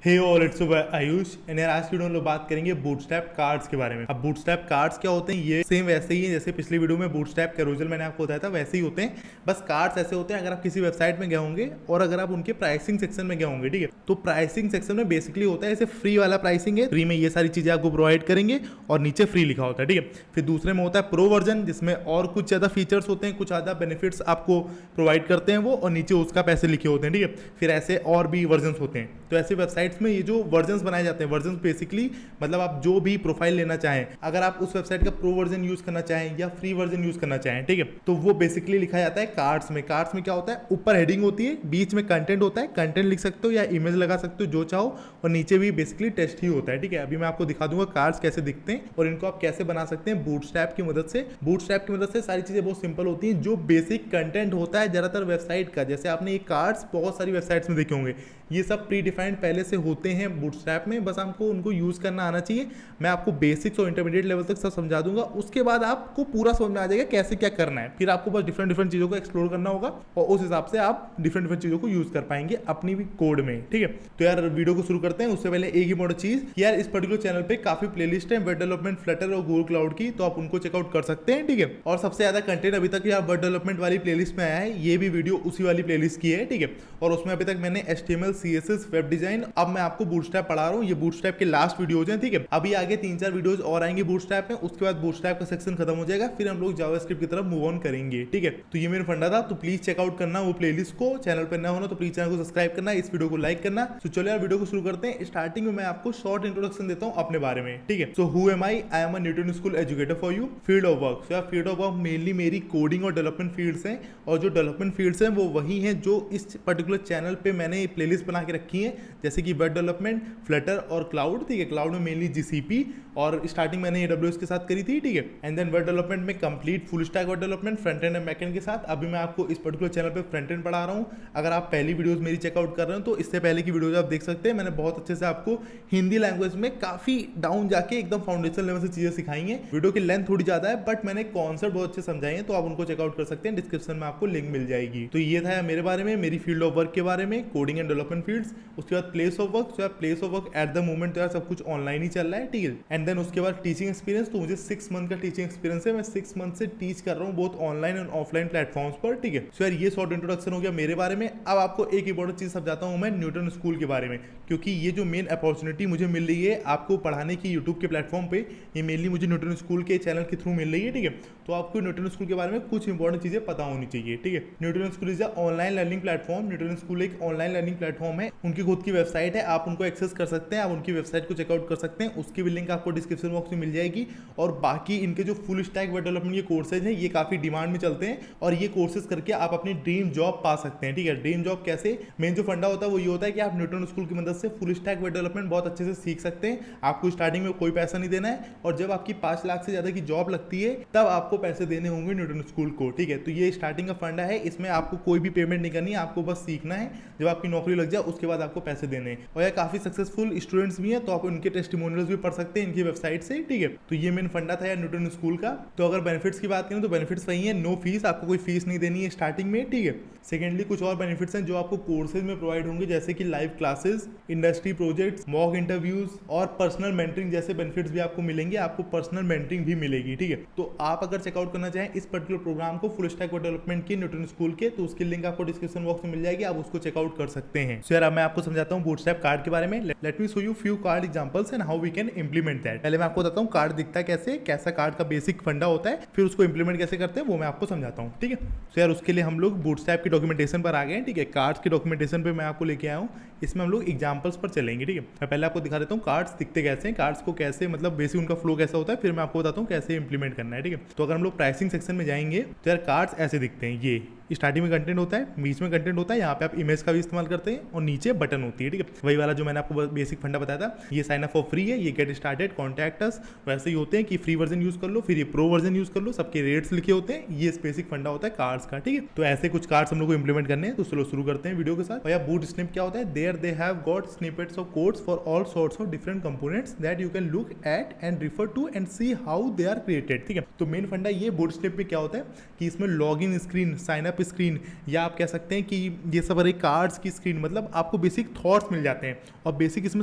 Hey all, it's Ayush and यार आज की वीडियो में लोग बात करेंगे बूटस्ट्रैप कार्ड्स के बारे में। अब बूटस्ट्रैप कार्ड्स क्या होते हैं, ये सेम वैसे ही है जैसे पिछली वीडियो में बूटस्ट्रैप कैरोसेल मैंने आपको बताया था, वैसे ही होते हैं। बस कार्ड्स ऐसे होते हैं, अगर आप किसी वेबसाइट में गए होंगे और अगर आप उनके प्राइसिंग सेक्शन में गए होंगे, ठीक है, तो प्राइसिंग सेक्शन में बेसिकली होता है जैसे फ्री वाला प्राइसिंग है, फ्री में ये सारी चीजें आपको प्रोवाइड करेंगे और नीचे फ्री लिखा होता है, ठीक है। फिर दूसरे में होता है प्रो वर्जन, जिसमें और कुछ ज्यादा फीचर्स होते हैं, कुछ ज्यादा बेनिफिट्स आपको प्रोवाइड करते हैं वो, और नीचे उसका पैसे लिखे होते हैं, ठीक है। फिर ऐसे और भी वर्जन होते हैं। तो ऐसे वेबसाइट्स में ये जो वर्जन बनाए जाते हैं, वर्जन बेसिकली मतलब आप जो भी प्रोफाइल लेना चाहें, अगर आप उस वेबसाइट का प्रो वर्जन यूज करना चाहें या फ्री वर्जन यूज करना चाहें, ठीक है, तो वो बेसिकली लिखा जाता है कार्ड्स में। कार्ड्स में क्या होता है, ऊपर हेडिंग होती है, बीच में कंटेंट होता है, कंटेंट लिख सकते हो या इमेज लगा सकते हो जो चाहो, और नीचे भी बेसिकली टेक्स्ट ही होता है, ठीक है। अभी मैं आपको दिखा दूंगा कार्ड्स कैसे दिखते हैं और इनको आप कैसे बना सकते हैं बूटस्ट्रैप की मदद से। बूटस्ट्रैप की मदद से सारी चीजें बहुत सिंपल होती हैं। जो बेसिक कंटेंट होता है ज्यादातर वेबसाइट का, जैसे आपने ये कार्ड्स बहुत सारी वेबसाइट्स में देखे होंगे, ये सब प्री डिफाइंड पहले से होते हैं बूटस्ट्रैप में, बस हमको उनको यूज करना आना चाहिए। मैं आपको बेसिक्स और इंटरमीडिएट लेवल तक सब समझा दूंगा, उसके बाद आपको पूरा समझ में आ जाएगा कैसे क्या करना है। फिर आपको बस डिफरेंट चीजों को एक्सप्लोर करना होगा और उस हिसाब से आप डिफरेंट चीजों को यूज कर पाएंगे अपनी भी कोड में, ठीक है। तो यार वीडियो को शुरू करते हैं। उससे पहले एक ही इंपॉर्टेंट चीज, यार इस पर्टिकुलर चैनल पे काफी प्लेलिस्ट है वेब डेवलपमेंट, फ्लटर और गूगल क्लाउड की, तो आप उनको चेकआउट कर सकते हैं, ठीक है। और सबसे ज्यादा कंटेंट अभी तक यार वेब डेवलपमेंट वाली प्लेलिस्ट में आया है, ये भी वीडियो उसी वाली प्लेलिस्ट की है, ठीक है। और उसमें अभी तक मैंने HTML CSS वेब डिजाइन, अब मैं आपको बूटस्ट्रैप पढ़ा रहा हूँ, ये बूटस्ट्रैप के लास्ट वीडियोज हैं, ठीक है। अभी आगे 3-4 वीडियोज और आएंगे बूटस्ट्रैप में, उसके बाद बूटस्ट्रैप का सेक्शन खत्म हो जाएगा, फिर हम लोग जावास्क्रिप्ट की तरफ मूव ऑन करेंगे, ठीक है। तो ये मेरा फंडा था, तो प्लीज चेकआउट करना वो प्लेलिस्ट को। चैनल पर नया होना तो प्लीज चैनल को सब्सक्राइब करना, इस वीडियो को लाइक करना। तो चलो यार वीडियो को शुरू करते हैं। स्टार्टिंग में मैं आपको शॉर्ट इंट्रोडक्शन देता हूँ अपने बारे में, ठीक है। So who am I am a Newton school educator for you. Field of work, so field of work mainly मेरी कोडिंग और डेवलपमेंट फील्ड्स हैं, और जो डेवलपमेंट फील्ड्स हैं वो वही हैं जो इस पर्टिकुलर चैनल पे मैंने प्लेलिस्ट बना के रखी है, जैसे कि वेब डेवलपमेंट, फ्लटर और क्लाउड, ठीक है। क्लाउड में मेनली GCP, और स्टार्टिंग मैंने AWS के साथ करी थी, ठीक है। एंड देन वेब डेवलपमेंट में complete full stack web development, front end and back and के साथ। अभी मैं आपको इस पर्टिकुलर चैनल पे फ्रंट एंड पढ़ा रहा हूँ। अगर आप पहली वीडियोस मेरी चेकआउट कर रहे हो तो इससे पहले की वीडियोस आप देख सकते हैं, मैंने बहुत अच्छे से आपको हिंदी लैंग्वेज में काफी डाउन जाके एकदम फाउंडेशन लेवल से चीजें सिखाई हैं। वीडियो की लेंथ थोड़ी ज्यादा है, बट मैंने कॉन्सेप्ट बहुत अच्छे समझाए हैं, तो आप उनको चेकआउट कर सकते हैं, डिस्क्रिप्शन में आपको लिंक मिल जाएगी। तो ये था मेरे बारे में, मेरी फील्ड ऑफ वर्क के बारे में, कोडिंग एंड डेवलपमेंट फील्ड्स। उसके बाद प्लेस ऑफ वर्क, तो place of work at the moment तो यार सब कुछ ऑनलाइन ही चल रहा है, ठीक है। एंड देन उसके बाद टीचिंग एक्सपीरियंस, तो मुझे 6 मंथ का टीचिंग एक्सपीरियंस है, मैं 6 मंथ से टीच कर रहा हूँ बहुत ऑनलाइन एंड ऑफलाइन प्लेटफॉर्म्स पर, ठीक है। सो यार ये शॉर्ट इंट्रोडक्शन हो गया मेरे बारे में। अब आपको एक इंपॉर्टेंट चीज समझाता हूँ मैं न्यूटन स्कूल के बारे में, क्योंकि ये जो मेन अपॉर्चुनिटी मुझे मिल रही है आपको पढ़ाने की यूट्यूब के प्लेटफॉर्म पे, ये मेनली मुझे न्यूटन स्कूल के चैनल के थ्रू मिल रही है, ठीक है। तो आपको न्यूटन स्कूल के बारे में कुछ इंपॉर्टेंट चीजें पता होनी चाहिए, ठीक है। Newton school is online learning platform. Newton school एक ऑनलाइन लर्निंग प्लेटफॉर्म है, उनकी खुद की वेबसाइट है, आप उनको एक्सेस कर सकते हैं, आप उनकी वेबसाइट को चेकआउट कर सकते हैं, उसकी भी लिंक आपको डिस्क्रिप्शन बॉक्स में मिल जाएगी। और बाकी इनके जो फुल स्टैक वेब डेवलपमेंट के कोर्सेज हैं ये काफी डिमांड में चलते हैं, और ये कोर्सेज करके आप अपनी ड्रीम जॉब पा सकते हैं, ठीक है। ड्रीम जॉब कैसे, मेन जो फंडा होता है वो ये होता है कि आप न्यूटन स्कूल की मदद से फुल स्टैक वेब डेवलपमेंट बहुत अच्छे से सीख सकते हैं। आपको स्टार्टिंग में कोई पैसा नहीं देना है, और जब आपकी 5 लाख से ज्यादा की जॉब लगती है तब आपको पैसे देने होंगे न्यूटन स्कूल को, ठीक है। तो ये स्टार्टिंग का फंडा है, इसमें आपको कोई भी पेमेंट नहीं करनी है, आपको बस सीखना है। जब आपकी नौकरी लग जाए उसके बाद आपको पैसे देने हैं, और ये काफी सक्सेसफुल स्टूडेंट्स भी हैं, तो आप उनके टेस्टिमोनियल्स भी पढ़ सकते हैं इनकी वेबसाइट से, ठीक है। तो ये मेन फंडा था यार न्यूटन स्कूल का। तो अगर बेनिफिट्स की बात करें तो बेनिफिट्स वही है, नो फीस, आपको कोई फीस नहीं देनी है स्टार्टिंग में, ठीक है। सेकेंडली कुछ और बेनिफिट्स हैं जो आपको कोर्सेज में प्रोवाइड होंगे, जैसे कि live classes, industry projects, mock interviews और पर्सनल मेंटरिंग जैसे बेनिफिट्स भी आपको मिलेंगे। आपको पर्सनल मेंटरिंग भी मिलेगी, ठीक है। तो आप अगर चेकआउट करना चाहें इस पर्टिकुलर प्रोग्राम को फुल स्टैक डेवलपमेंट के न्यूटन स्कूल के, तो उसकी लिंक आपको डिस्क्रिप्शन बॉक्स में मिल जाएगी, आप उसको चेकआउट कर सकते हैं। सो यार मैं आपको समझाता हूँ बूटस्ट्रैप कार्ड के बारे में। Let me show you few card examples and how we can implement that. पहले मैं आपको बताता हूँ कार्ड दिखता कैसे, कैसा कार्ड का बेसिक फंडा होता है, फिर उसको इंप्लीमेंट कैसे करते हैं वो मैं आपको समझाता हूँ, ठीक है। सो यार उसके लिए हम लोग बूटस्ट्रैप की डॉक्यूमेंटेशन पर आ गए हैं, ठीक है। कार्ड्स की डॉक्यूमेंटेशन पे मैं आपको लेके आया हूँ, इसमें हम लोग एग्जांपल्स पर चलेंगे, ठीक है। मैं पहले आपको दिखा देता हूँ कार्ड्स दिखते कैसे हैं, कार्ड्स को कैसे मतलब बेसिक उनका फ्लो कैसा होता है, फिर मैं आपको बताता हूँ कैसे इंप्लीमेंट करना है, ठीक है। तो अगर हम लोग प्राइसिंग सेक्शन में जाएंगे तो यार कार्ड्स ऐसे दिखते हैं। ये स्टार्टिंग में कंटेंट होता है, बीच में कंटेंट होता है, यहाँ पे आप इमेज का भी इस्तेमाल करते हैं, और नीचे बटन होती है, ठीक है। वही वाला जो मैंने आपको बेसिक फंडा बताया था, ये साइन अप फॉर फ्री है, ये गेट स्टार्टेड, कॉन्टैक्ट अस, वैसे ही होते हैं कि फ्री वर्जन यूज कर लो, फिर ये प्रो वर्जन यूज कर लो, सबके रेट्स लिखे होते हैं। ये बेसिक फंडा होता है कार्ड्स का, ठीक है। तो ऐसे कुछ कार्ड्स हम लोग को इंप्लीमेंट करने हैं, तो चलो शुरू करते हैं वीडियो के साथ। भैया बूट स्नैप क्या होता है, they there they have got snippets of codes for all sorts of different components that you can look at and refer to and see how they are created. ठीक है, तो main फंडा ये bootstrap में क्या होता है कि इसमें log in screen, sign up screen, या आप कह सकते हैं कि ये सब अरे कार्ड्स की स्क्रीन, मतलब आपको बेसिक थॉट्स मिल जाते हैं और बेसिक इसमें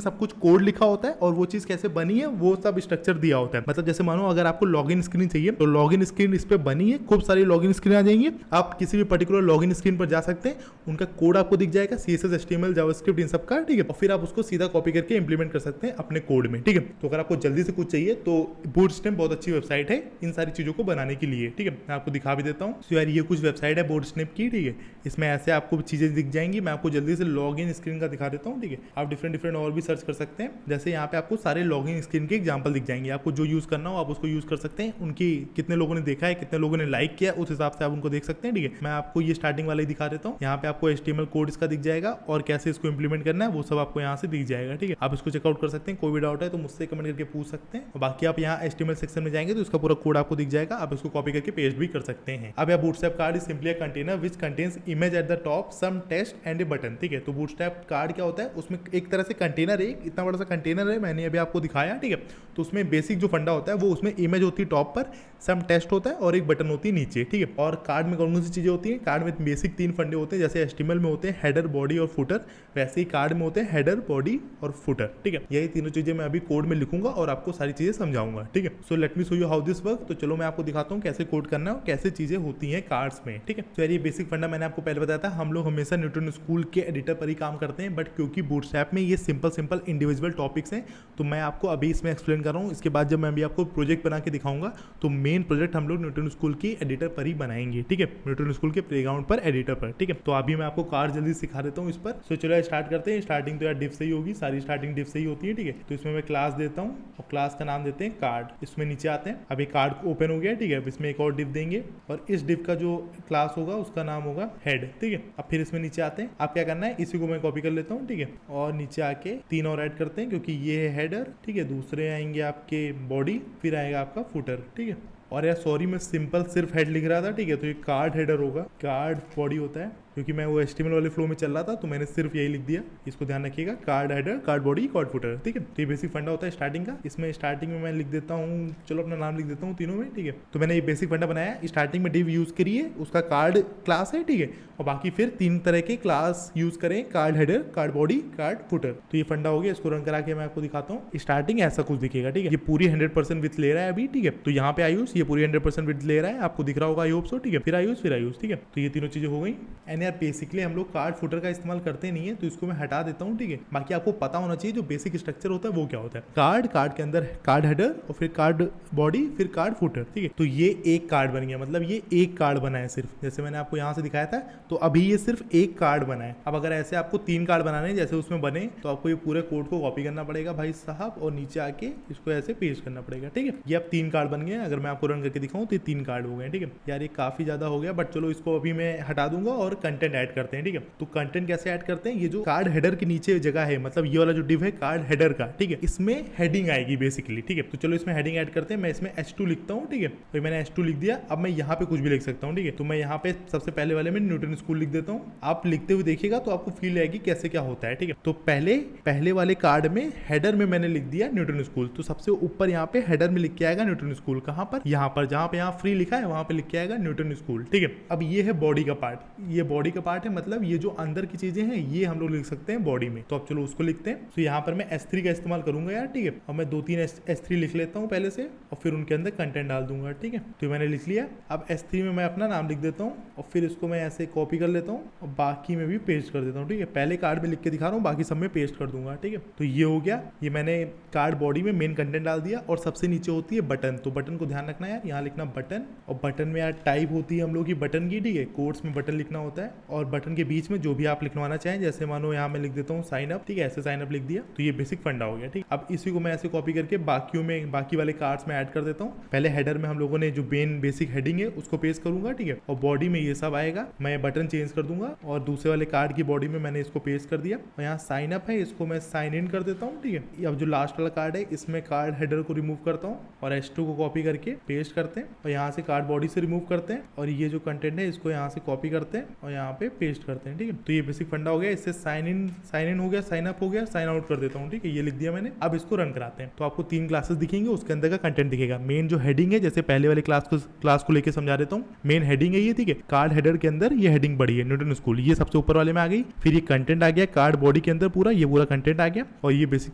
सब कुछ कोड लिखा होता है और वो चीज़ कैसे बनी है वो सब स्ट्रक्चर दिया होता है। मतलब जैसे मानो अगर आपको लॉग इन स्क्रीन चाहिए तो लॉग इन स्क्रीन इस पर बनी है, खूब सारी लॉग इन स्क्रीन आ जाएंगी, आप किसी भी पर्टिकुलर लॉग इन स्क्रीन पर जा सकते हैं, उनका कोड आपको दिख जाएगा, CSS HTML जावास्क्रिप्ट इन सब का। ठीक है, और फिर आप उसको सीधा कॉपी करके इंप्लीमेंट कर सकते हैं अपने कोड में। ठीक है, तो अगर आपको जल्दी से कुछ चाहिए तो बूटस्ट्रैप बहुत अच्छी वेबसाइट है इन सारी चीज़ों को बनाने के लिए। ठीक है, मैं आपको दिखा भी देता हूँ। तो यार ये कुछ वेबसाइट है बूटस्ट्रैप की। ठीक है, इसमें ऐसे आपको चीज़ें दिख जाएंगी। मैं आपको जल्दी से लॉग इन स्क्रीन का दिखा देता हूँ। ठीक है, आप डिफरेंट और भी सर्च कर सकते हैं। जैसे यहाँ पे आपको सारे लॉग इन स्क्रीन के एग्जाम्पल दिख जाएंगे, आपको जो यूज़ करना हो आप उसको यूज़ कर सकते हैं। उनकी कितने लोगों ने देखा है, कितने लोगों ने लाइक किया, उस हिसाब से आप उनको देख सकते हैं। ठीक है, मैं आपको ये स्टार्टिंग वाला ही दिखा देता हूँ। यहाँ पे आपको HTML कोड इसका दिख जाएगा और कैसे इसको इंप्लीमेंट करना है वो सब आपको यहाँ से दिख जाएगा। ठीक है, आप इसको चेकआउट कर सकते हैं। कोई भी डाउट है तो मुझसे कमेंट करके पूछ सकते हैं। बाकी आप यहाँ HTML सेक्शन में जाएंगे तो इसका पूरा कोड आपको दिख जाएगा, आप इसको कॉपी करके पेस्ट भी कर सकते हैं। अब यह Bootstrap card is simply a container which contains image at the top, some text and a button. ठीक है, तो बूटस्ट्रैप कार्ड क्या होता है, उसमें एक तरह से कंटेनर है, इतना बड़ा सा कंटेनर है, मैंने अभी आपको दिखाया। ठीक है, तो उसमें बेसिक जो फंडा होता है वो उसमें इमेज होती है टॉप पर, सम टेक्स्ट होता है और एक बटन होती है नीचे। ठीक है, और कार्ड में कौन सी चीजें होती हैं, कार्ड में बेसिक 3 फंडे होते हैं। जैसे HTML में होते हैं हेडर, बॉडी और फुटर, वैसे ही कार्ड में होते हैं हेडर, बॉडी और फुटर। ठीक है, यही तीनों चीजें मैं अभी कोड में लिखूंगा और आपको सारी चीजें समझाऊंगा। ठीक है, so let me show you how this work. तो चलो मैं आपको दिखाता हूँ कैसे कोड करना है और कैसे चीजें होती हैं कार्ड्स में। ठीक है, तो यार ये बेसिक फंडा मैंने आपको पहले बताया था। हम लोग हमेशा न्यूटन स्कूल के एडिटर पर ही काम करते हैं, बट क्योंकि बूटस्ट्रैप में ये सिंपल इंडिविजुअल टॉपिक्स हैं तो मैं आपको अभी इसमें एक्सप्लेन कर रहा हूँ। इसके बाद जब मैं अभी आपको प्रोजेक्ट बना के दिखाऊंगा तो मेन प्रोजेक्ट हम लोग न्यूटन स्कूल की एडिटर पर ही बनाएंगे। ठीक है, न्यूटन स्कूल के प्लेग्राउंड पर एडिटर पर। ठीक है, तो अभी मैं आपको कार्ड जल्दी सिखा देता हूँ इस पर। सो चलो स्टार्ट करते हैं। स्टार्टिंग तो यार डिफ से ही होगी, सारी स्टार्टिंग डिफ से ही होती है। ठीक है, तो इसमें मैं क्लास देता हूँ और क्लास का नाम देते हैं कार्ड। इसमें नीचे आते हैं, अभी कार्ड ओपन हो गया। ठीक है, अब इसमें एक और डिफ देंगे और इस डिफ का जो क्लास होगा उसका नाम होगा हेड। ठीक है, अब फिर इसमें नीचे आते हैं, आप क्या करना है, इसी को मैं कॉपी कर लेता हूँ। ठीक है, और नीचे आके 3 और ऐड करते हैं क्योंकि ये है हेडर। ठीक है, दूसरे आएंगे आपके बॉडी, फिर आएगा आपका फुटर। ठीक है, और यार सॉरी मैं सिंपल सिर्फ हेड लिख रहा था। ठीक है, तो ये कार्ड हेडर होगा, कार्ड बॉडी होता है, क्योंकि मैं वो HTML वाले फ्लो में चल रहा था तो मैंने सिर्फ यही लिख दिया। इसको ध्यान रखिएगा, card header, card body, card footer. ठीक है, तो ये बेसिक फंडा होता है स्टार्टिंग का। इसमें स्टार्टिंग में मैं लिख देता हूँ, चलो अपना नाम लिख देता हूँ तीनों में। ठीक है, तो मैंने ये बेसिक फंडा बनाया। स्टार्टिंग में डिव यूज करिए, उसका कार्ड क्लास है। ठीक है, और बाकी फिर 3 तरह के क्लास यूज करें, card header, card body, card footer. तो ये फंडा हो गया। इसको रन करा के मैं आपको दिखाता हूँ। स्टार्टिंग ऐसा कुछ दिखेगा। ठीक है, ये पूरी 100% विथ ले रहा है अभी। ठीक है, तो यहाँ पे आयुष ये पूरी 100% विथ ले रहा है, आपको दिख रहा होगा आई होप सो। ठीक है, फिर आयुष, फिर आयुष। ठीक है, तो ये तीनों चीजें हो गई। एंड यार बेसिकली हम लोग कार्ड फुटर का इस्तेमाल करते नहीं है तो इसको मैं हटा देता हूँ। ठीक है, बाकी आपको पता होना चाहिए जो बेसिक स्ट्रक्चर होता है वो क्या होता है। कार्ड के अंदर कार्ड हेडर और फिर कार्ड बॉडी, फिर कार्ड फुटर। ठीक है, तो ये एक कार्ड बन गया, मतलब ये एक कार्ड बना है सिर्फ, जैसे मैंने आपको यहाँ से दिखाया था। तो अभी ये सिर्फ एक कार्ड बना है। अब अगर ऐसे आपको 3 कार्ड बनाने हैं जैसे उसमें बने तो आपको ये पूरे कोड को कॉपी करना पड़ेगा भाई साहब, और नीचे आके इसको ऐसे पेस्ट करना पड़ेगा। ठीक है, ये अब 3 कार्ड बन गए। अगर मैं आपको रन करके दिखाऊं तो ये 3 कार्ड हो गए। ठीक है, यार ये काफी ज्यादा हो गया, बट चलो इसको अभी मैं हटा दूंगा और कंटेंट ऐड करते हैं। ठीक है, तो कंटेंट कैसे ऐड करते हैं, ये जो कार्ड हेडर के नीचे जगह है, मतलब ये वाला जो डिव है कार्ड हेडर का। ठीक है, इसमें हेडिंग आएगी बेसिकली। ठीक है, तो चलो इसमें हेडिंग ऐड करते हैं। मैं इसमें H2 लिखता हूँ। ठीक है, तो मैंने H2 लिख दिया। अब मैं यहाँ पे कुछ भी लिख सकता हूँ। ठीक है, तो मैं यहाँ पे सबसे पहले वाले में न्यूटन स्कूल लिख देता हूँ। आप लिखते हुए देखिएगा तो आपको फील आएगी कैसे क्या होता है। ठीक है, तो पहले वाले कार्ड में हेडर में मैंने लिख दिया न्यूटन स्कूल, तो सबसे ऊपर यहाँ पे हेडर में लिख के आएगा न्यूटन स्कूल। कहाँ पर, यहाँ पर, जहाँ पे यहाँ फ्री लिखा है वहां पे लिख के आएगा न्यूटन स्कूल। ठीक है, अब ये है बॉडी का पार्ट, ये बॉडी का पार्ट है, मतलब ये जो अंदर की चीजें हैं ये हम लोग लिख सकते हैं बॉडी में। तो अब चलो उसको लिखते हैं। तो यहाँ पर मैं S3 का इस्तेमाल करूंगा यार। ठीक है, और मैं 2-3 S3 लिख लेता हूँ पहले से और फिर उनके अंदर कंटेंट डाल दूंगा। ठीक है, तो मैंने लिख लिया। अब S3 में मैं अपना नाम लिख देता हूँ और फिर इसको मैं ऐसे कॉपी कर लेता हूँ और बाकी में भी पेस्ट कर देता हूँ। ठीक है, पहले कार्ड में लिख के दिखा रहा हूँ, बाकी सब में पेस्ट कर दूंगा। ठीक है, तो ये हो गया। ये मैंने कार्ड बॉडी में मेन कंटेंट डाल दिया और सबसे नीचे होती है बटन। तो बटन को ध्यान रखना यार, यहाँ लिखना बटन, और बटन में यार टाइप होती है हम लोग की बटन की। ठीक है, कोड्स में बटन लिखना होता है और बटन के बीच में जो भी आप लिखवाना चाहें, जैसे मानो यहाँ मैं लिख देता हूँ साइन अप। ठीक है, ऐसे साइन अप लिख दिया। तो ये बेसिक फंडा हो गया। ठीक, अब इसी को मैं ऐसे कॉपी करके बाकी वाले कार्ड्स में ऐड कर देता हूँ। पहले हेडर में हम लोगों ने जो बेसिक हेडिंग है उसको पेस्ट करूंगा। ठीक है, और बॉडी में ये सब आएगा, मैं बटन चेंज कर दूंगा और दूसरे वाले कार्ड की बॉडी में मैंने इसको पेस्ट कर दिया। और यहाँ साइन अप है, इसको मैं साइन इन कर देता हूँ। ठीक है, अब जो लास्ट वाला कार्ड है इसमें कार्ड हेडर को रिमूव करता हूँ और H2 को कॉपी करके पेस्ट करते हैं और यहाँ से कार्ड बॉडी से रिमूव करते हैं और ये जो कंटेंट है इसको यहाँ से कॉपी करते हैं और यहाँ यहाँ पे पेस्ट करते हैं। ठीक है, तो ये बेसिक फंडा हो गया। इससे साइन इन हो गया, साइन अप हो गया, साइन आउट कर देता हूँ। ठीक है, ये लिख दिया मैंने। अब इसको रन कराते हैं। तो आपको 3 क्लासेस दिखेंगे, उसके अंदर का कंटेंट दिखेगा। मेन जो हेडिंग है, जैसे पहले वाले क्लास को लेकर समझा देता हूँ। मेन हेडिंग है ये। ठीक है, कार्ड हेडर के अंदर ये हेडिंग बड़ी है, न्यूटन स्कूल, ये सबसे ऊपर वाले में आ गई। फिर ये कंटेंट आ गया कार्ड बॉडी के अंदर, पूरा ये पूरा कंटेंट आ गया और ये बेसिक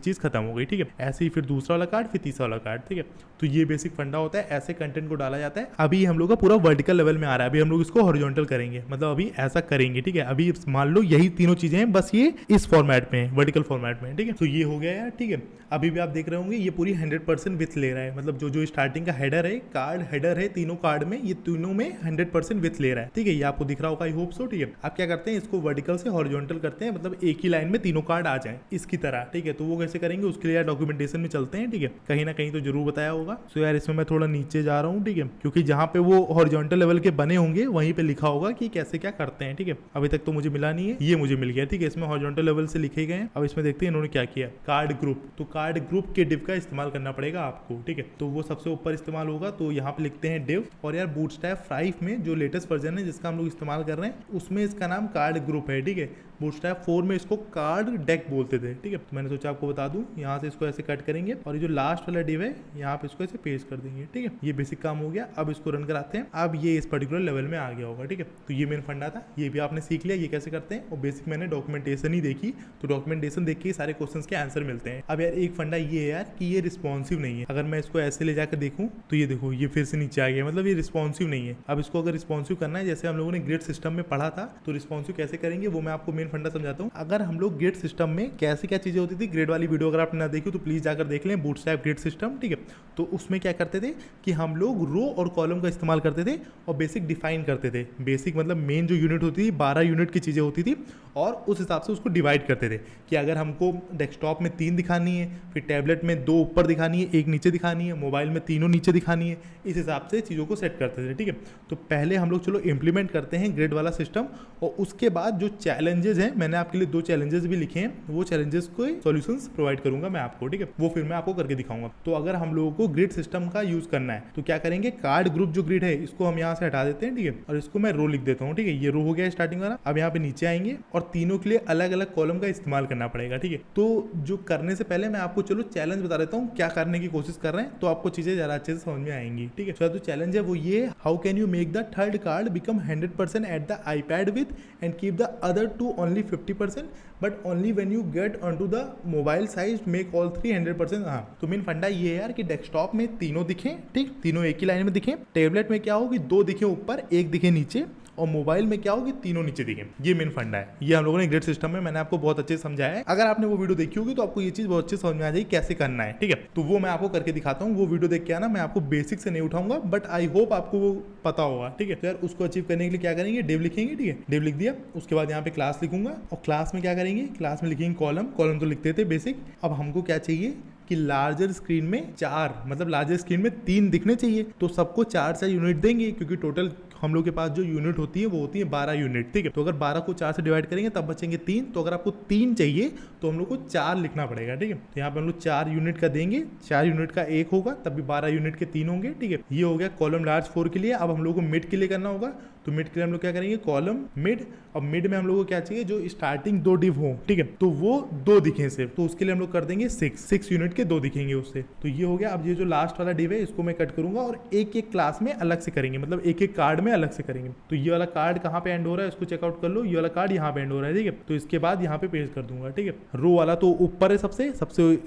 चीज खत्म हो गई। ठीक है, ऐसे ही फिर दूसरा वाला कार्ड, फिर तीसरा वाला कार्ड। ठीक है, तो ये बेसिक फंडा होता है, ऐसे कंटेंट को डाला जाता है। अभी हम लोग का पूरा वर्टिकल लेवल में आ रहा है, अभी हम लोग इसको हॉरिजॉन्टल करेंगे, मतलब अभी ऐसा करेंगे। ठीक है, अभी मान लो यही तीनों चीजें हैं, बस ये इस फॉर्मेट में है, वर्टिकल फॉर्मेट में। ठीक है, तो ये हो गया यार। ठीक है, अभी भी आप देख रहे होंगे ये पूरी 100% विथ ले रहा है, मतलब जो स्टार्टिंग का हेडर है, कार्ड हेडर है तीनों कार्ड में, ये तीनों में 100% विथ ले रहा है। ठीक है, ये आपको दिख रहा होगा, आई होप सो। ठीक है, आप क्या करते हैं, इसको वर्टिकल से हॉरिजॉन्टल करते हैं, मतलब एक ही लाइन में तीनों कार्ड आ जाए इसकी तरह। ठीक है, तो वो कैसे करेंगे उसके लिए यार डॉक्यूमेंटेशन में चलते हैं। ठीक है, कहीं ना कहीं तो जरूर बताया होगा। सो यार इसमें मैं थोड़ा नीचे जा रहा हूँ। ठीक है, क्योंकि जहाँ पे वो हॉरिजॉन्टल लेवल के बने होंगे वहीं पे लिखा होगा कि कैसे क्या करते हैं। ठीक है, अभी तक तो मुझे मिला नहीं है, ये मुझे मिल गया। ठीक है, इसमें हॉरिजॉन्टल लेवल से लिखे गए हैं। अब इसमें देखते हैं इन्होंने क्या किया, कार्ड ग्रुप। तो कार्ड ग्रुप के डिव का इस्तेमाल करना पड़ेगा आपको। ठीक है, तो वो सबसे ऊपर इस्तेमाल होगा, तो यहाँ पे लिखते हैं डिव। और यार बूटस्ट्रैप 5 में जो लेटेस्ट वर्जन है जिसका हम लोग इस्तेमाल कर रहे हैं, उसमें इसका नाम कार्ड ग्रुप है। ठीक है, बूटस्ट्रैप 4 में इसको कार्ड डेक बोलते थे। ठीक है, तो मैंने सोचा आपको बता दूं। यहाँ से इसको ऐसे कट करेंगे और ये जो लास्ट वाला डिव है यहाँ पे इसको ऐसे पेस्ट कर देंगे। ठीक है, ये बेसिक काम हो गया। अब इसको रन कराते हैं। अब ये इस पर्टिकुलर लेवल में आ गया होगा। ठीक है, तो ये मेन फंडा था, ये भी आपने सीख लिया ये कैसे करते हैं। और बेसिक मैंने डॉक्यूमेंटेशन ही देखी, तो डॉक्यूमेंटेशन देख के सारे क्वेश्चंस के आंसर मिलते हैं। अब यार एक फंडा ये है यार कि ये रिस्पॉन्सिव नहीं है। अगर मैं इसको ऐसे ले जाकर देखूं तो ये देखो ये फिर से नीचे आ गया, मतलब ये रिस्पॉन्सिव नहीं है। अब इसको अगर रिस्पॉन्सिव करना है, जैसे हम लोगों ने ग्रिड सिस्टम में पढ़ा था, तो रिस्पॉन्सिव कैसे करेंगे वो मैं आपको मेन फंडा समझाता हूँ। अगर हम लोग ग्रिड सिस्टम में कैसे क्या चीजें होती थी, ग्रिड वाली वीडियो अगर आपने ना देखी तो प्लीज जाकर देख लें, बूटस्ट्रैप ग्रिड सिस्टम। ठीक है, तो उसमें क्या करते थे कि हम लोग रो और कॉलम का इस्तेमाल करते थे और बेसिक डिफाइन करते थे। बेसिक मतलब मेन जो यूनिट होती थी 12 यूनिट की चीजें होती थी और उस हिसाब से उसको डिवाइड करते थे कि अगर हमको डेस्कटॉप में 3 दिखानी है, फिर टैबलेट में 2 ऊपर दिखानी है, 1 नीचे दिखानी है, मोबाइल में तीनों नीचे दिखानी है, इस हिसाब से चीज़ों को सेट करते थे। ठीक है, तो पहले हम लोग चलो इम्प्लीमेंट करते हैं ग्रिड वाला सिस्टम, और उसके बाद जो चैलेंजेस हैं, मैंने आपके लिए 2 चैलेंजेस भी लिखे हैं, वो चैलेंजेस को सॉल्यूशंस प्रोवाइड करूंगा मैं आपको। ठीक है, वो फिर मैं आपको करके दिखाऊंगा। तो अगर हम लोगों को ग्रिड सिस्टम का यूज करना है तो क्या करेंगे, कार्ड ग्रुप जो ग्रिड है इसको हम यहाँ से हटा देते हैं। ठीक है, और इसको मैं रो लिख देता हूँ। ठीक है, ये रो हो गया स्टार्टिंग वाला। अब यहाँ पे नीचे आएंगे और तीनों के लिए अलग अलग कॉलम का इस्तेमाल करना पड़ेगा। ठीक है, तो जो करने से पहले मैं आपको चलो चैलेंज बता देता हूँ क्या करने की कोशिश कर रहे हैं, तो आपको चीजें ज्यादा अच्छे से समझ में आएंगी। ठीक है, तो चैलेंज है वो ये, how can you make the third card become 100% at the iPad width and keep the other 2 only 50%, but only when you get on to the mobile size make all 3 100%। हाँ, तो मेन फंडा ये है यार कि डेस्कटॉप में तीनों दिखें, ठीक, तीनों एक ही लाइन में दिखें, टेबलेट में क्या हो कि 2 दिखे ऊपर 1 दिखे नीचे, और मोबाइल में क्या होगी तीनों नीचे दिखे। ये मेन फंडा है, ये हम लोगों ने ग्रिड सिस्टम में मैंने आपको बहुत अच्छे से समझाया है। अगर आपने वो वीडियो देखी होगी तो आपको ये चीज बहुत अच्छे समझ में आ जाएगी कैसे करना है। ठीक है, तो वो मैं आपको करके दिखाता हूँ। वो वीडियो देख के आना, मैं आपको बेसिक से नहीं उठाऊंगा, बट आई होप आपको वो पता होगा। ठीक है, तो यार उसको अचीव करने के लिए क्या करेंगे, डिव लिखेंगे। ठीक है, डिव लिख दिया, उसके बाद यहाँ पे क्लास लिखूंगा, और क्लास में क्या करेंगे, क्लास में लिखेंगे कॉलम। कॉलम तो लिखते थे बेसिक। अब हमको क्या चाहिए कि लार्जर स्क्रीन में 4, मतलब लार्जर स्क्रीन में 3 दिखने चाहिए, तो सबको 4 यूनिट देंगे, क्योंकि टोटल हम लोग के पास जो यूनिट होती है वो होती है 12 यूनिट। ठीक है, तो अगर 12 को 4 से डिवाइड करेंगे तब बचेंगे 3, तो अगर आपको 3 चाहिए तो हम लोग को 4 लिखना पड़ेगा। ठीक है, तो यहाँ पे हम लोग 4 यूनिट का देंगे, 4 यूनिट का 1 होगा, तब भी 12 यूनिट के 3 होंगे। ठीक है, ये हो गया कॉलम लार्ज 4 के लिए। अब हम लोग को मिड के लिए करना होगा, तो मिड के लिए हम लोग क्या करेंगे, कॉलम मिड। अब मिड में हम लोग को क्या चाहिए, जो स्टार्टिंग 2 डिव हो, ठीक है, तो वो 2 दिखे सिर्फ, तो उसके लिए हम लोग कर देंगे 6 यूनिट के 2 दिखेंगे उससे। तो ये हो गया। अब ये जो लास्ट वाला डिव है इसको मैं कट करूंगा और एक एक क्लास में अलग से करेंगे, मतलब एक एक कार्ड में अलग से करेंगे। तो ये वाला कार्ड कहाँ पे एंड हो रहा है इसको चेकआउट कर लो, ये वाला कार्ड यहाँ पे एंड हो रहा है। ठीक है, तो इसके बाद यहाँ पे पेस्ट कर दूंगा। ठीक है, रो वाला तो ऊपर है, सबसे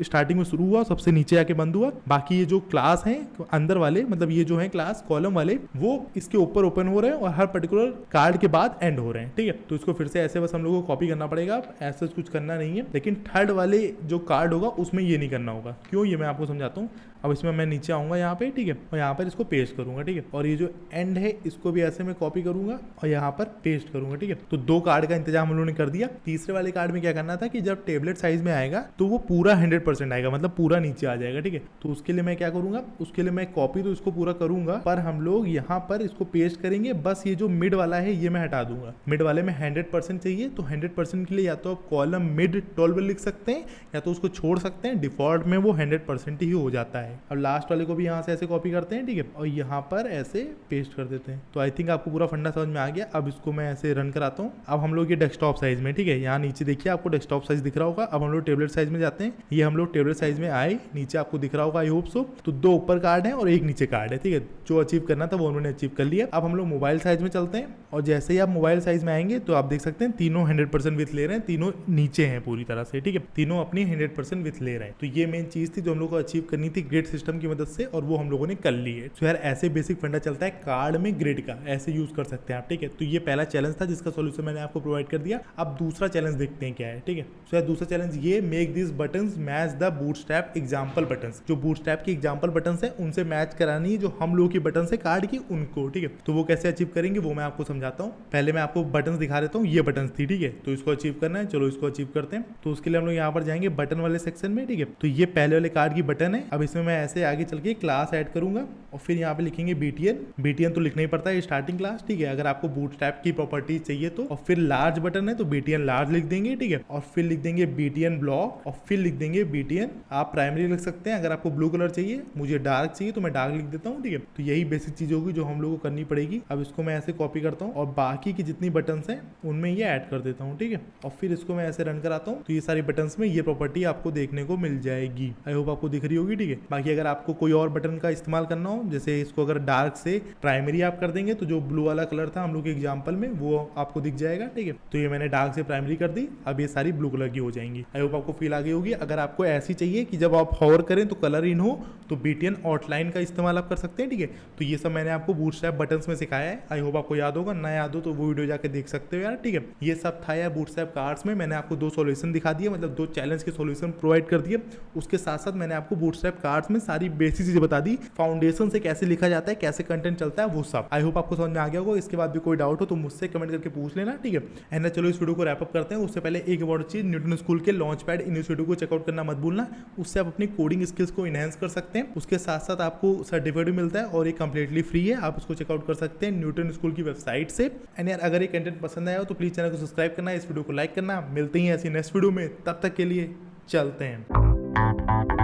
स्टार्टिंग में शुरू हुआ, सबसे नीचे आके बंद हुआ। बाकी ये जो क्लास है अंदर वाले, मतलब ये जो है क्लास कॉलम वाले, वो इसके ऊपर ओपन हो रहे हैं और हर पर्टिकुलर कार्ड के बाद एंड हो रहे हैं। ठीक है, तो इसको फिर से ऐसे बस हम लोग को कॉपी करना पड़ेगा, ऐसा कुछ करना नहीं है। लेकिन थर्ड वाले जो कार्ड होगा उसमें ये नहीं करना होगा। क्यों, ये मैं आपको समझाता हूँ। अब इसमें मैं नीचे आऊंगा यहाँ पे, ठीक है, और यहाँ पर इसको पेस्ट करूंगा। ठीक है, और ये जो एंड है इसको भी ऐसे मैं कॉपी करूंगा और यहाँ पर पेस्ट करूंगा। ठीक है, तो 2 कार्ड का इंतजाम हम लोगों ने कर दिया। तीसरे वाले कार्ड में क्या करना था कि जब टेबलेट साइज में आएगा तो वो पूरा 100% आएगा, मतलब पूरा नीचे आ जाएगा। ठीक है, तो उसके लिए मैं क्या करूंगा, उसके लिए मैं कॉपी तो इसको पूरा करूंगा, पर हम लोग यहाँ पर इसको पेस्ट करेंगे। बस ये जो मिड वाला है ये मैं हटा दूंगा। मिड वाले में 100% चाहिए, तो 100% के लिए या तो आप कॉलम मिड 12 लिख सकते हैं या तो उसको छोड़ सकते हैं, डिफॉल्ट में वो 100% ही हो जाता है। अब लास्ट वाले को भी यहाँ से ऐसे कॉपी करते हैं। ठीक है, और यहाँ पर ऐसे पेस्ट कर देते हैं। तो आई थिंक आपको पूरा फंडा समझ में आ गया। अब इसको मैं ऐसे रन कराता हूँ। अब हम लोग ये डेस्कटॉप साइज में, ठीक है, यहाँ नीचे देखिए आपको डेस्कटॉप साइज दिख रहा होगा। अब हम लोग टेबलेट साइज में जाते हैं। ये हम लोग टेबलेट साइज में आए, नीचे आपको दिख रहा होगा आई होप सो। तो 2 ऊपर कार्ड है और 1 नीचे कार्ड है, ठीक है। जो अचीव करना था वो उन्होंने अचीव कर लिया। अब हम लोग मोबाइल साइज में चलते हैं और जैसे ही आप मोबाइल साइज में आएंगे तो आप देख सकते हैं तीनों 100% विथ ले रहे हैं, तीनों नीचे हैं पूरी तरह से, ठीक है, तीनों अपनी 100% विथ ले रहे हैं। तो ये मेन चीज थी जो हम लोग को अचीव करनी थी ग्रिड सिस्टम की मदद से, और वो हम लोगों ने कर ली है। तो यार ऐसे बेसिक फंडा चलता है कार्ड में ग्रिड का, ऐसे यूज कर सकते हैं आप, ठीक है। तो ये पहला चैलेंज था जिसका सोल्यूशन मैंने आपको प्रोवाइड कर दिया। अब दूसरा चैलेंज देखते हैं क्या है, ठीक है। तो यार दूसरा चैलेंज ये, make this buttons match the bootstrap example buttons. जो बूटस्ट्रैप की एग्जांपल बटन्स है उनसे मैच करानी है जो हम लोग की बटन है कार्ड की उनको, ठीक है। तो वो कैसे अचीव करेंगे वो मैं आपको समझाता हूँ। पहले मैं आपको बटन्स दिखा देता हूँ। ये बटन्स थी, ठीक है, तो इसको अचीव करना है। चलो इसको अचीव करते हैं। तो उसके लिए हम लोग यहाँ पर जाएंगे बटन वाले सेक्शन में, ठीक है। तो ये पहले वाले कार्ड की बटन है। अब इसमें मैं ऐसे आगे चल के क्लास ऐड करूंगा और फिर यहाँ पे लिखेंगे BTN तो लिखना ही पड़ता है, स्टार्टिंग क्लास, ठीक है, अगर आपको बूटस्ट्रैप की प्रॉपर्टीज चाहिए तो। और फिर लार्ज बटन है तो BTN लार्ज लिख देंगे, ठीक है, और फिर लिख देंगे BTN ब्लॉक और फिर लिख देंगे BTN। आप प्राइमरी लिख सकते हैं, अगर आपको ब्लू कलर चाहिए, मुझे डार्क चाहिए तो मैं डार्क लिख देता हूँ, ठीक है। तो यही बेसिक चीज होगी जो हम लोग को करनी पड़ेगी। अब इसको मैं ऐसे कॉपी करता हूँ और बाकी की जितनी बटन्स हैं उनमें ये ऐड कर देता हूँ, ठीक है। और फिर इसको मैं ऐसे रन कराता हूँ तो ये सारी बटन्स में ये प्रॉपर्टी आपको देखने को मिल जाएगी। आई होप आपको दिख रही होगी, ठीक है। बाकी अगर आपको कोई और बटन का इस्तेमाल करना हो, जैसे इसको अगर डार्क से प्राइमरी आप कर देंगे तो जो ब्लू वाला कलर था हम लोग के एग्जाम्पल में वो आपको दिख जाएगा, ठीक है। तो ये मैंने डार्क से प्राइमरी कर दी, अब ये सारी ब्लू कलर की हो जाएंगी। आई होप आपको फील आ गई होगी। अगर आपको ऐसी चाहिए कि जब आप हॉवर करें तो कलर इन हो तो BTN आउटलाइन का इस्तेमाल आप कर सकते हैं, ठीक है। तो ये सब मैंने आपको बूटस्ट्रैप बटन्स में सिखाया है। आई होप आपको याद होगा, ना याद हो तो वो वीडियो जाके देख सकते हो यार, ठीक है। ये सब था यार बूटस्ट्रैप कार्ड्स में। मैंने आपको 2 सॉल्यूशन दिखा दिए, मतलब 2 चैलेंज के सॉल्यूशन प्रोवाइड कर दिए। उसके साथ साथ मैंने आपको बूटस्ट्रैप कार्ड्स में सारी बेसिक चीजें बता दी, फाउंडेशन से कैसे लिखा जाता है, कैसे कंटेंट चलता है, वो सब। आई होप आपको समझ में आ गया होगा। इसके बाद भी कोई डाउट हो तो मुझसे कमेंट करके पूछ लेना, ठीक है। एंड चलो इस वीडियो को रैप अप करते हैं। उससे पहले एक इम्पोर्टेंट चीज, न्यूटन स्कूल के लॉन्च पैड इनिशिएटिव को चेकआउट करना मत भूलना। उससे आप अपनी कोडिंग स्किल्स को इनहेंस कर सकते हैं। उसके साथ साथ आपको सर्टिफिकेट भी मिलता है और ये कंप्लीटली फ्री है। आप इसको चेकआउट कर सकते हैं न्यूटन स्कूल की वेबसाइट से। एंड यार अगर ये कंटेंट पसंद आया हो तो प्लीज चैनल को सब्सक्राइब करना, इस वीडियो को लाइक करना। मिलते हैं ऐसी नेक्स्ट वीडियो में, तब तक के लिए चलते हैं।